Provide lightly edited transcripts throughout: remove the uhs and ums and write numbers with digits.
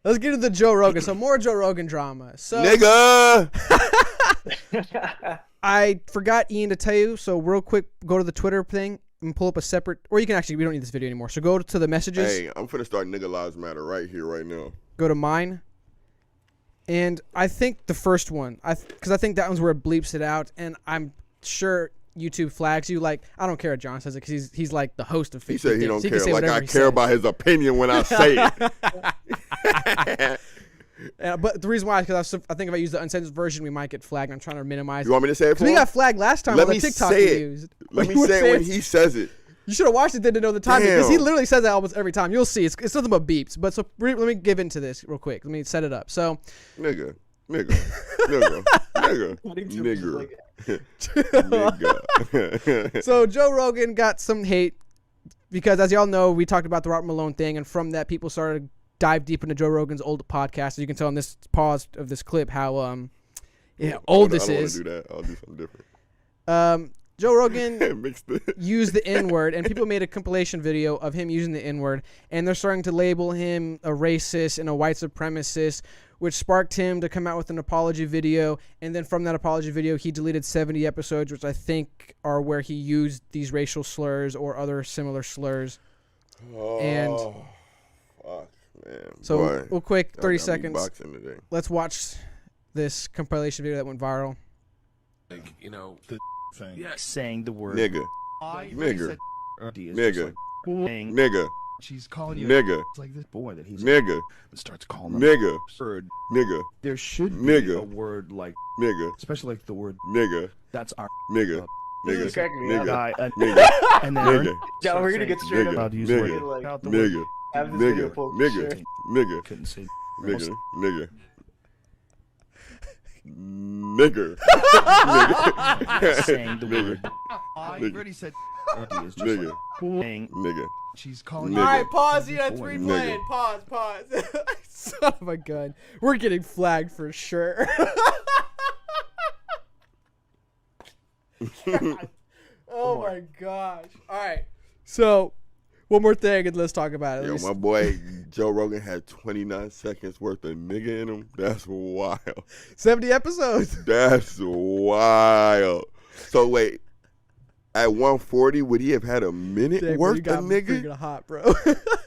Let's get into Joe Rogan. So more Joe Rogan drama. So Nigga. I forgot, Ian, to tell you. So real quick, go to the Twitter thing and pull up a separate, or you can actually, we don't need this video anymore. So go to the messages. Hey, I'm finna start Nigga Lives Matter right here, right now. Go to mine. And I think the first one, because I think that one's where it bleeps it out. And I'm sure YouTube flags you. Like, I don't care what John says it because he's like the host of Facebook. He said he don't care. Like I care says. about his opinion when I say it. But the reason why is because I think if I use the uncensored version, we might get flagged. I'm trying to minimize. You want me to say it for him? We him? got flagged last time on the TikTok we used. Let me say it when he says it. You should have watched it then to know the timing because he literally says that almost every time. You'll see. It's nothing but beeps. But so let me give into this real quick. Let me set it up. So, nigga. So Joe Rogan got some hate because, as y'all know, we talked about the Robert Malone thing, and from that, people started to dive deep into Joe Rogan's old podcast. As you can tell in this pause of this clip, how old this is. I don't want to do that. I'll do something different. Joe Rogan used the N-word, and people made a compilation video of him using the N-word, and they're starting to label him a racist and a white supremacist, which sparked him to come out with an apology video. And then from that apology video, he deleted 70 episodes, which I think are where he used these racial slurs or other similar slurs. Oh, fuck, man. So boy, real quick, 30 seconds. Today. Let's watch this compilation video that went viral. Like, you know, thing. Yes. Saying the word Nigga. Nigga. Nigga. She's calling you Nigga. It's like this boy that he's Nigga. starts calling them Nigga. absurd. Nigga. There should be Nigga. a word like Nigga. especially like the word Nigga. that's our Nigga. Nigga. Nigga. guy Nigga. and then Nigga. John, we're gonna get straight Nigga. up. allowed to use Nigga. the word Like, out the word. Nigga. have this video Nigga. pulled, Nigga. sure. Nigga. Couldn't say Nigga. Nigga. Nigger. saying the Nigga. word. I Nigga. already said is just Nigga. like saying Nigga. she's calling Nigga. you. All right, pause. You that's Boy. replaying. Pause. Son of a gun. We're getting flagged for sure. Oh my gosh. All right. So, one more thing and let's talk about it. Yo, my boy Joe Rogan had 29 seconds worth of nigga in him. That's wild. 70 episodes. That's wild. So wait, at 140, would he have had a minute Dang, bro, worth you got of me nigga? freaking hot, bro.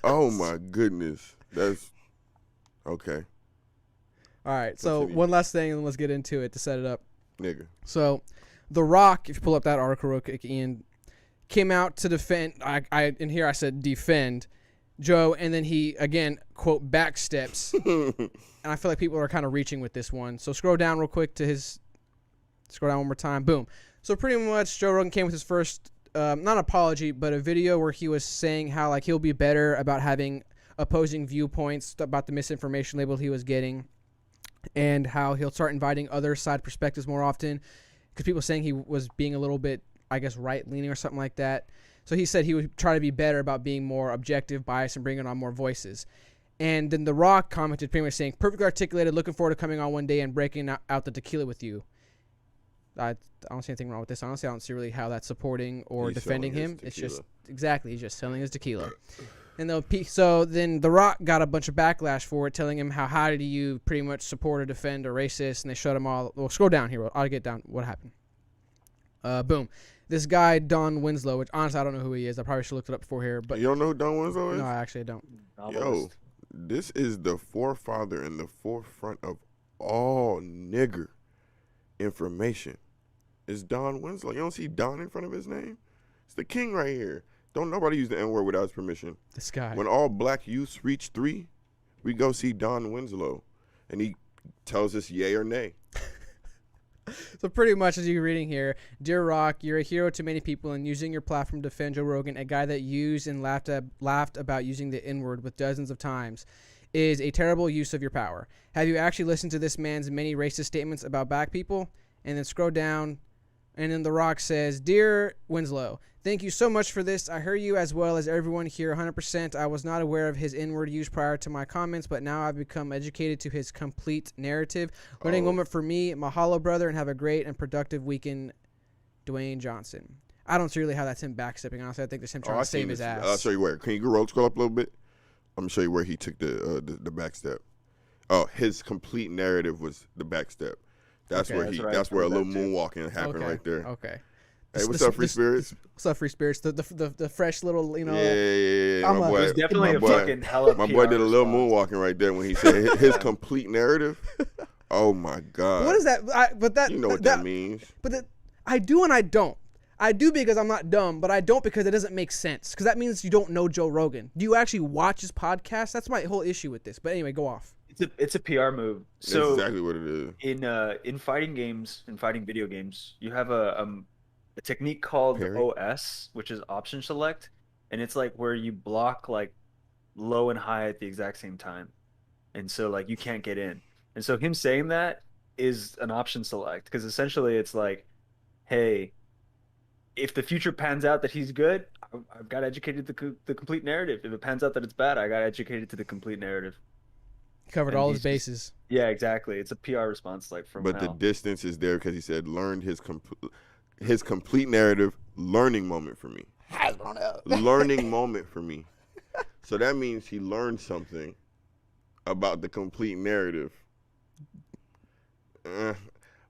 Oh my goodness. That's okay. All right. So, Continue. one last thing and then let's get into it to set it up. Nigga. So, The Rock, if you pull up that article real quick, Ian, came out to defend, in here I said defend Joe, and then he, again, quote, backsteps. And I feel like people are kind of reaching with this one. So scroll down real quick to scroll down one more time. Boom. So pretty much Joe Rogan came with his first, not apology, but a video where he was saying how, like, he'll be better about having opposing viewpoints about the misinformation label he was getting, and how he'll start inviting other side perspectives more often. Because people saying he was being a little bit, I guess, right-leaning or something like that. So he said he would try to be better about being more objective, biased, and bringing on more voices. And then The Rock commented pretty much saying, perfectly articulated, looking forward to coming on one day and breaking out the tequila with you. I don't see anything wrong with this. Honestly, I don't see really how that's supporting or He's defending selling him. his It's just, tequila. exactly, he's just selling his tequila. And so then The Rock got a bunch of backlash for it, telling him how do you pretty much support or defend a racist, and they shut him all. Well, scroll down here. I'll get down what happened. Boom. This guy, Don Winslow, which honestly I don't know who he is. I probably should have looked it up before here. But You don't know who Don Winslow is? no, I actually don't. Yo, this is the forefather in the forefront of all nigger information. It's Don Winslow. You don't see Don in front of his name? It's the king right here. Don't nobody use the N-word without his permission. This guy. When all black youths reach 3, we go see Don Winslow, and he tells us yay or nay. So pretty much as you're reading here, Dear Rock, you're a hero to many people, and using your platform to defend Joe Rogan, a guy that used and laughed about using the N-word with dozens of times, is a terrible use of your power. Have you actually listened to this man's many racist statements about black people? And then scroll down, and then The Rock says, Dear Winslow, thank you so much for this. I heard you as well as everyone here 100%. I was not aware of his N-word use prior to my comments, but now I've become educated to his complete narrative. Learning moment for me, mahalo, brother, and have a great and productive weekend, Dwayne Johnson. I don't see really how that's him backstepping. Honestly, I think that's him trying to save his ass. I'll show you where. Can you scroll up a little bit? I'm going to show you where he took the back step. Oh, his complete narrative was the backstep. That's Okay. where That's he. right, That's I where a remember little that too. moonwalking happened Okay. right there. Okay. Hey, what's up, Free Spirits? What's up, Free Spirits? The fresh little, Yeah. I'm My a- boy, It was definitely my a boy- fucking hella My PR boy did a little response. moonwalking right there when he said his complete narrative. Oh my God! What is that? You know what that means? But I do and I don't. I do because I'm not dumb, but I don't because it doesn't make sense. Because that means you don't know Joe Rogan. Do you actually watch his podcast? That's my whole issue with this. But anyway, go off. It's a PR move. That's So exactly what it is. in fighting games, in fighting video games, you have a technique called Parry? OS, which is option select, and it's like where you block like low and high at the exact same time, and so like you can't get in. And so him saying that is an option select because essentially it's like, hey, if the future pans out that he's good, I've got educated the complete narrative. If it pans out that it's bad, I got educated to the complete narrative. Covered And all he's his just- bases. Yeah, exactly. It's a PR response, like from But the hell. distance is there because he said learned his complete narrative. Learning moment for me. Learning moment for me. So that means he learned something about the complete narrative.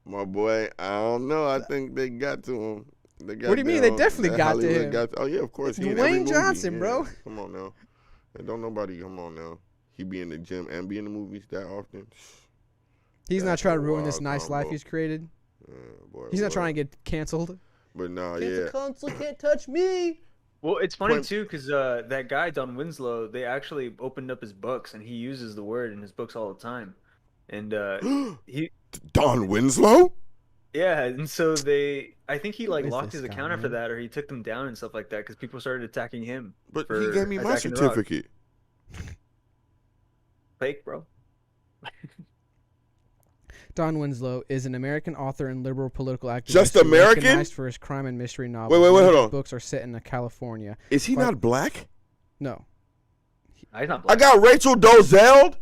My boy, I don't know. I think they got to him. They got What do you mean? They down- definitely got to Hollywood him. Oh yeah, of course. It's He in every Dwayne movie. Johnson, Yeah, bro. Come on now. And don't nobody come on now. He be in the gym and be in the movies that often. He's not That's trying a to ruin this wild nice life combo. he's created. Boy, He's not boy. trying to get canceled. But nah, Cancel yeah. console can't touch me. Well, it's funny Point- too because that guy Don Winslow, they actually opened up his books and he uses the word in his books all the time, and he Don Winslow? yeah, and so I think he like Who is locked this his guy, account after man? that, or he took them down and stuff like that because people started attacking him. But for he gave me my attacking The Rock. certificate. Fake, bro. Don Winslow is an American author and liberal political activist. Just who American? recognized for his crime and mystery novels. Wait, Many of hold his on. Books are set in California. Is he But- not black? No. He's not I black. got Rachel Dolezal.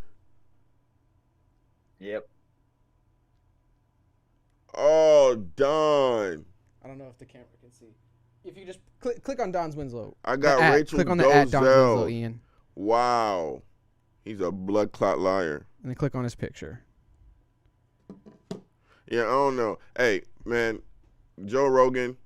Yep. Oh, Don. I don't know if the camera can see. If you just click on Don Winslow. I got The at. Rachel Click on the at Don Winslow, Dolezal. Ian, Wow. He's a blood clot liar. and then click on his picture. Yeah, I don't know. Hey, man, Joe Rogan,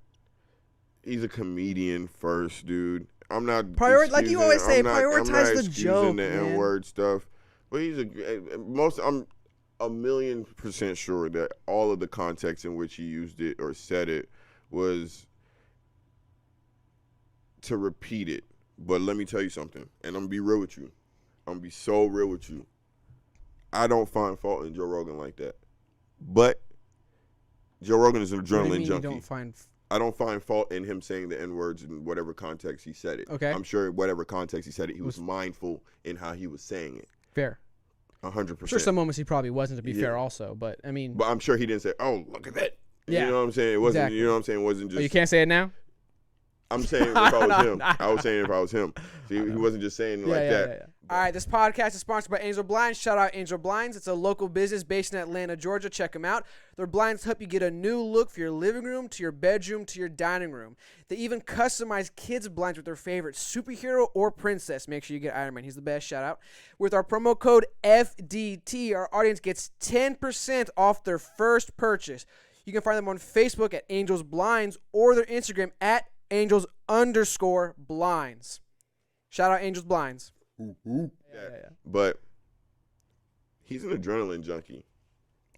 he's a comedian first, dude. I'm not Like you always say, I'm not prioritize the excusing joke, the man. N-word stuff. But I'm 1,000,000% sure that all of the context in which he used it or said it was to repeat it. But let me tell you something, and I'm gonna be real with you. I'm gonna be so real with you. I don't find fault in Joe Rogan like that. But Joe Rogan is an What do you adrenaline mean you junkie. don't find? I don't find fault in him saying the N-words in whatever context he said it. Okay. I'm sure in whatever context he said it, he was mindful in how he was saying it. Fair. 100%. I'm sure some moments he probably wasn't, to be Yeah. fair, also. But I mean, But I'm sure he didn't say, "Oh, look at that." Yeah. You know what I'm saying? It wasn't. Exactly. You know what I'm saying? It wasn't just. oh, you can't say it now. I'm saying if I was No, him. no. I was saying if I was him. See, he wasn't just saying it like that. All right, this podcast is sponsored by Angel Blinds. Shout out Angel Blinds. It's a local business based in Atlanta, Georgia. Check them out. Their blinds help you get a new look for your living room, to your bedroom, to your dining room. They even customize kids' blinds with their favorite superhero or princess. Make sure you get Iron Man. He's the best. Shout out. With our promo code FDT, our audience gets 10% off their first purchase. You can find them on Facebook at Angels Blinds or their Instagram at Angels_Blinds. Shout out Angels Blinds. Yeah. But he's an adrenaline junkie.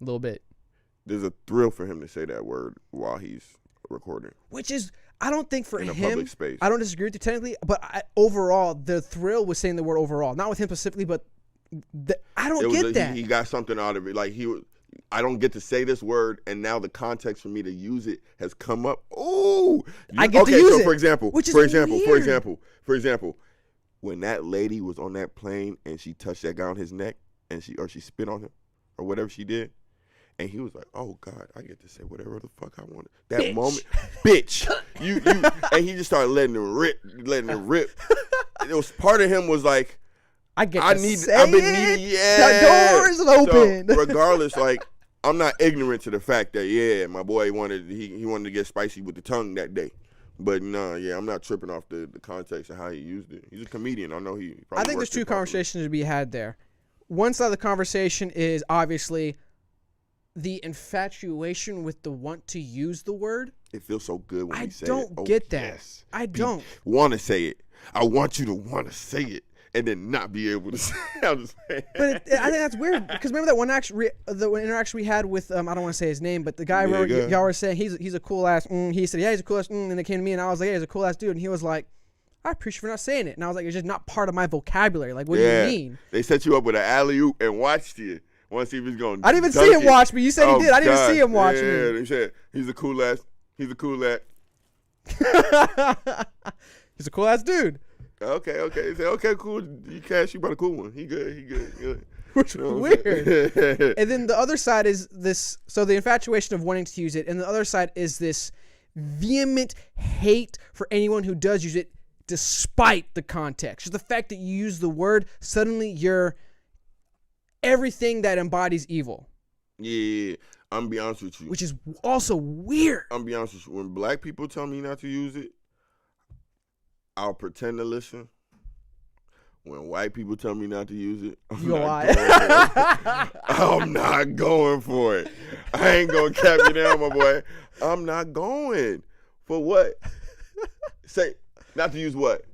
A little bit. There's a thrill for him to say that word while he's recording Which is, I don't think for in a him, public space. I don't disagree with you technically, but overall, the thrill was saying the word overall. Not with him specifically, but I don't get that. He got something out of it. Like I don't get to say this word, and now the context for me to use it has come up. Ooh, I get to use so it, for example, which is for weird. example, when that lady was on that plane and she touched that guy on his neck and she spit on him or whatever she did, and he was like, "Oh God, I get to say whatever the fuck I want." That Bitch. moment, bitch, you, and he just started letting it rip. It was part of him was like, I've been I've been needing, The doors open. So regardless, like, I'm not ignorant to the fact that my boy wanted to get spicy with the tongue that day. But I'm not tripping off the context of how he used it. He's a comedian. I know he. I think there's two conversations to be had there. one side of the conversation is obviously the infatuation with the want to use the word. It feels so good when I you say don't it. Oh, get that. Yes. I don't. Want to say it. I want you to want to say it and then not be able to say it. I'm just saying. But I think that's weird because remember that one interaction we had with I don't want to say his name, but the guy y'all were saying he's a cool ass. He said yeah, he's a cool ass. And they came to me and I was like yeah, he's a cool ass dude, and he was like, I appreciate you for not saying it. And I was like, it's just not part of my vocabulary. Like, what do you mean? They set you up with an alley-oop and watched you. Want to see if he's going to I didn't even see him watch me. You said he did. I didn't even see him watch me. Yeah, they said he's a cool ass. He's a cool ass. He's a cool ass dude. Okay. They said, okay, cool. You cash, you brought a cool one. He good. Which is weird. And then the other side is this. So the infatuation of wanting to use it. And the other side is this vehement hate for anyone who does use it despite the context. Just the fact that you use the word, suddenly you're everything that embodies evil. Yeah, I'm gonna be honest with you. Which is also weird. I'm gonna be honest with you. When black people tell me not to use it, I'll pretend to listen. When white people tell me not to use it, I'm not going for it. I ain't gonna cap you down, my boy. I'm not going. For what? Say, not to use what?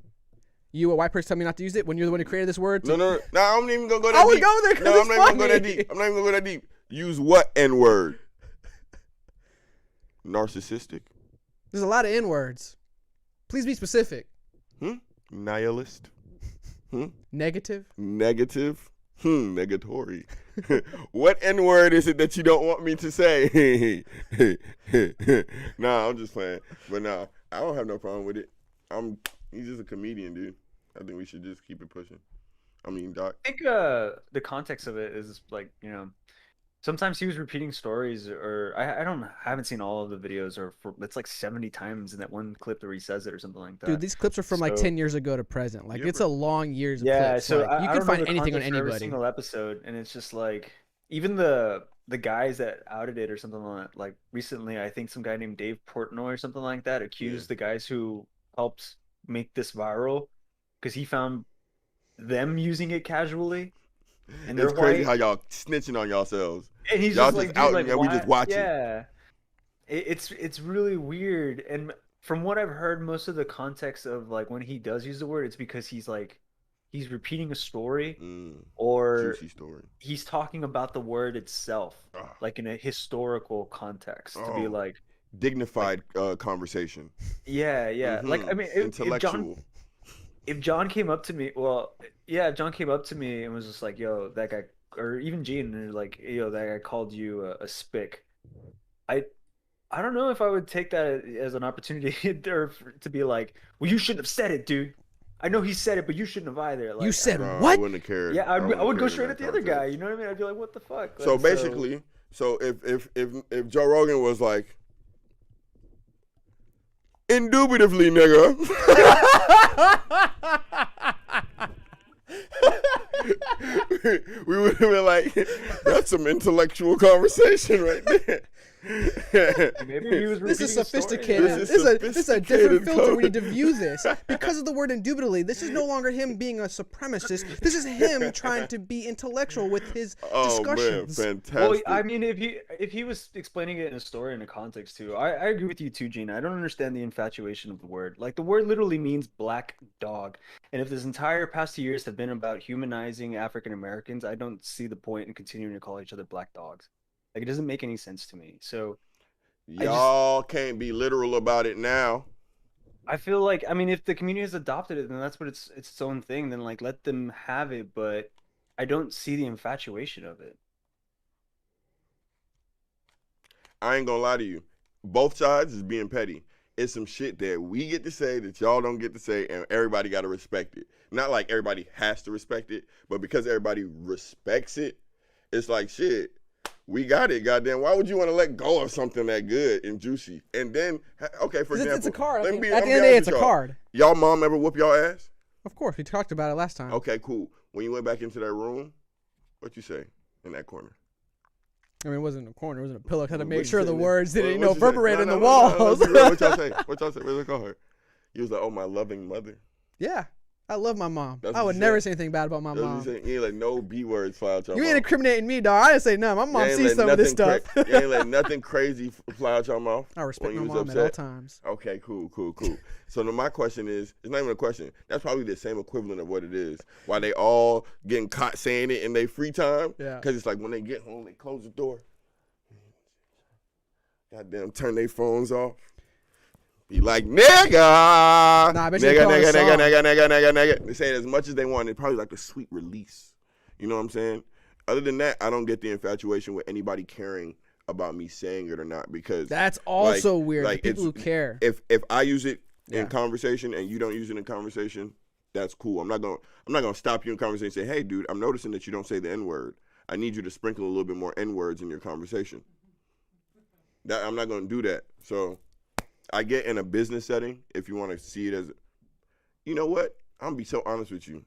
You, a white person, tell me not to use it when you're the one who created this word? No, I'm not even gonna go that deep. I would go there because I'm not even gonna go that deep. I'm not even gonna go that deep. Use what N-word? Narcissistic? There's a lot of N-words. Please be specific. Nihilist? Negative? Negative? Negatory. What N-word is it that you don't want me to say? Nah, I'm just playing. But nah, I don't have no problem with it. He's just a comedian, dude. I think we should just keep it pushing. I mean, Doc. I think the context of it is like, sometimes he was repeating stories, or I haven't seen all of the videos, or it's like 70 times in that one clip where he says it or something like that. Dude, these clips are from like 10 years ago to present. Like it's a long years of clips. So like, you can find anything on every anybody. single episode, and it's just like even the guys that outed it or something like recently, I think some guy named Dave Portnoy or something like that accused the guys who helped make this viral because he found them using it casually. And it's crazy how y'all snitching on yourselves. And he's y'all just like, out like, and we just watching. Yeah, it's really weird. And from what I've heard, most of the context of like when he does use the word, it's because he's repeating a story or juicy story. He's talking about the word itself, like in a historical context, to be like dignified conversation. Yeah. Like I mean, intellectual. If John came up to me, if John came up to me and was just like, "Yo, that guy," or even Gene, and like, "Yo, that guy called you a spick," I don't know if I would take that as an opportunity to be like, "Well, you shouldn't have said it, dude. I know he said it, but you shouldn't have either." Like, you said what? I wouldn't have cared. Yeah, I would go straight at the other guy. You know what I mean? I'd be like, "What the fuck?" So basically, if Joe Rogan was like, indubitably, nigga. We would have been like, that's some intellectual conversation right there. Maybe he was this is repeating a sophisticated. story. This is a different filter we need to view this. Because of the word indubitably, this is no longer him being a supremacist. This is him trying to be intellectual with his discussions. Man, fantastic. Well, I mean, if he was explaining it in a story in a context too, I agree with you too, Gene. I don't understand the infatuation of the word. Like the word literally means black dog, and if this entire past 2 years have been about humanizing African Americans, I don't see the point in continuing to call each other black dogs. Like it doesn't make any sense to me. So y'all can't be literal about it now. I feel like, I mean, if the community has adopted it, then that's what it's its own thing. Then like let them have it, but I don't see the infatuation of it. I ain't gonna lie to you. Both sides is being petty. It's some shit that we get to say that y'all don't get to say, and everybody got to respect it. Not like everybody has to respect it, but because everybody respects it, it's like, shit, we got it, goddamn. Why would you want to let go of something that good and juicy? And then, okay, for example. It's a card. At the end of the day, it's a card. Y'all mom ever whoop y'all ass? Of course. We talked about it last time. Okay, cool. When you went back into that room, what you say in that corner? I mean, it wasn't a corner. It wasn't a pillow. I had to What make you sure say the then? words didn't, What you say? reverberate in the No, walls. what y'all say? What y'all say? What did I call her? You was like, oh, my loving mother. Yeah. I love my mom. That's I what would you never said. say anything bad about my That's what mom. you saying. You ain't let no B words fly out your You mouth. ain't incriminating me, dog. I didn't say none. My mom You ain't sees let some of this nothing stuff. You ain't let nothing crazy fly out your mouth. I respect when my you was mom at all upset? times. Okay, cool. So now my question is, it's not even a question. That's probably the same equivalent of what it is. Why they all getting caught saying it in their free time? Yeah. Because it's like when they get home, they close the door. Goddamn, turn their phones off. Be like, nigga. Nah, I bet you they nigga, call it a song. nigga. They say it as much as they want. It's probably like a sweet release. You know what I'm saying? Other than that, I don't get the infatuation with anybody caring about me saying it or not, because That's also weird. Like, The people who care. If I use it Yeah. in conversation and you don't use it in conversation, that's cool. I'm not gonna stop you in conversation and say, hey, dude, I'm noticing that you don't say the N-word. I need you to sprinkle a little bit more N-words in your conversation. I'm not gonna do that. So I get in a business setting, if you want to see it as, you know what? I'm gonna be so honest with you.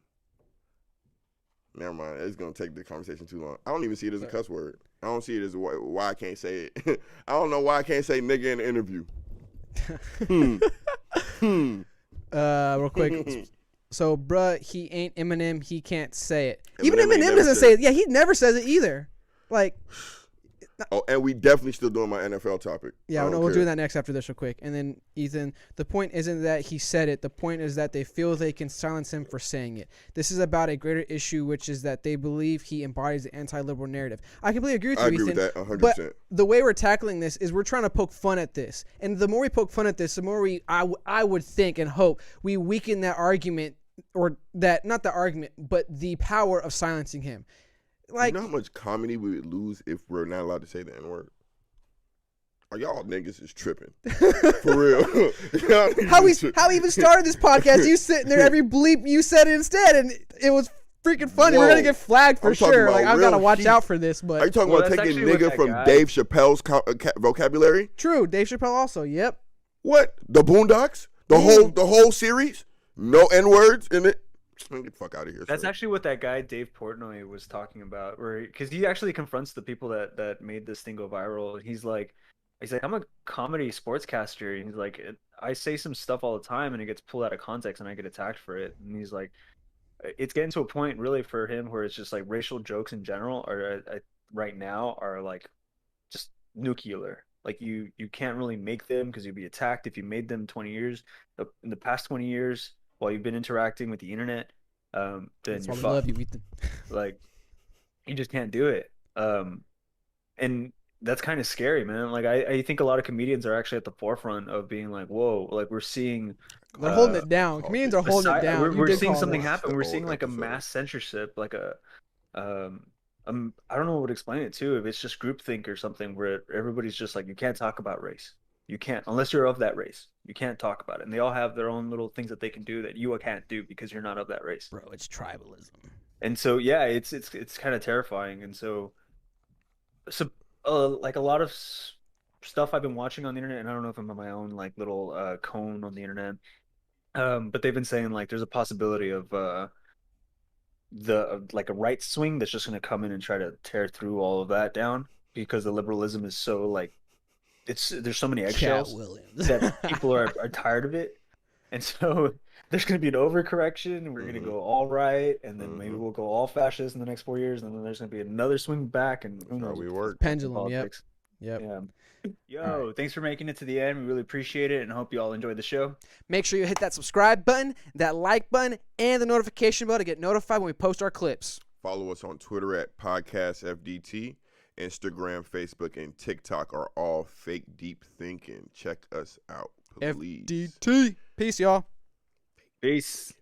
Never mind. It's gonna take the conversation too long. I don't even see it as a cuss word. I don't see it as why I can't say it. I don't know why I can't say nigga in an interview. Real quick. So, bruh, he ain't Eminem. He can't say it. Even Eminem ain't Eminem never doesn't said say it. it. Yeah, he never says it either. Like, Oh, and we definitely still doing my NFL topic. yeah, I no, don't we'll care. do that next after this real quick. And then, Ethan, the point isn't that he said it. The point is that they feel they can silence him for saying it. This is about a greater issue, which is that they believe he embodies the anti-liberal narrative. I completely agree with you, I agree Ethan. with that 100%. But the way we're tackling this is we're trying to poke fun at this. And the more we poke fun at this, the more I would think and hope we weaken that argument, or that, not the argument, but the power of silencing him. Like, you know how much comedy we would lose if we're not allowed to say the N-word? Oh, y'all niggas is tripping. For real. Y'all niggas how we is tripping. how we even started this podcast, you sitting there every bleep you said it instead, and it was freaking funny. We're Whoa. gonna get flagged for I'm talking sure. about Like, I've real gotta watch heat. out for this. But Are you talking Well, about that's taking actually what nigga that from guy- Dave Chappelle's vocabulary? true, Dave Chappelle also. Yep. What? The Boondocks? The whole series? No N-words in it? Man, get the fuck out of here. That's son. actually what that guy Dave Portnoy was talking about, where because he actually confronts the people that made this thing go viral. He's like, I'm a comedy sportscaster. And he's like, I say some stuff all the time, and it gets pulled out of context, and I get attacked for it. And he's like, it's getting to a point really for him where it's just like racial jokes in general are right now are like just nuclear. Like you can't really make them because you'd be attacked if you made them 20 years in the past 20 years while you've been interacting with the internet. Then That's why you're we fucked. love you, Ethan. Like you just can't do it. And that's kind of scary, man. Like I think a lot of comedians are actually at the forefront of being like, whoa, like we're seeing They're holding it I down. called Comedians it. are holding it down. You We're did seeing call something this. happen. The We're old seeing like a episode. mass censorship, like a I don't know what to explain it to. If it's just groupthink or something where everybody's just like, you can't talk about race. You can't, unless you're of that race. You can't talk about it. And they all have their own little things that they can do that you can't do because you're not of that race. Bro, it's tribalism. And so yeah, it's kind of terrifying. And so like a lot of stuff I've been watching on the internet, and I don't know if I'm on my own like little cone on the internet. But they've been saying like there's a possibility of like a right swing that's just going to come in and try to tear through all of that down because the liberalism is so like there's so many Cat eggshells Williams. that people are tired of it, and so there's going to be an overcorrection, and we're going to go all right, and then maybe we'll go all fascist in the next 4 years, and then there's going to be another swing back, and who That's how knows? we work. Pendulum. Yep. Politics. Yep. Yeah. Yo, All thanks for making it to the end. We really appreciate it, and hope you all enjoyed the show. Make sure you hit that subscribe button, that like button, and the notification bell to get notified when we post our clips. Follow us on Twitter at PodcastFDT. Instagram, Facebook, and TikTok are all fake deep thinking. Check us out, please. FDT. Peace, y'all. Peace.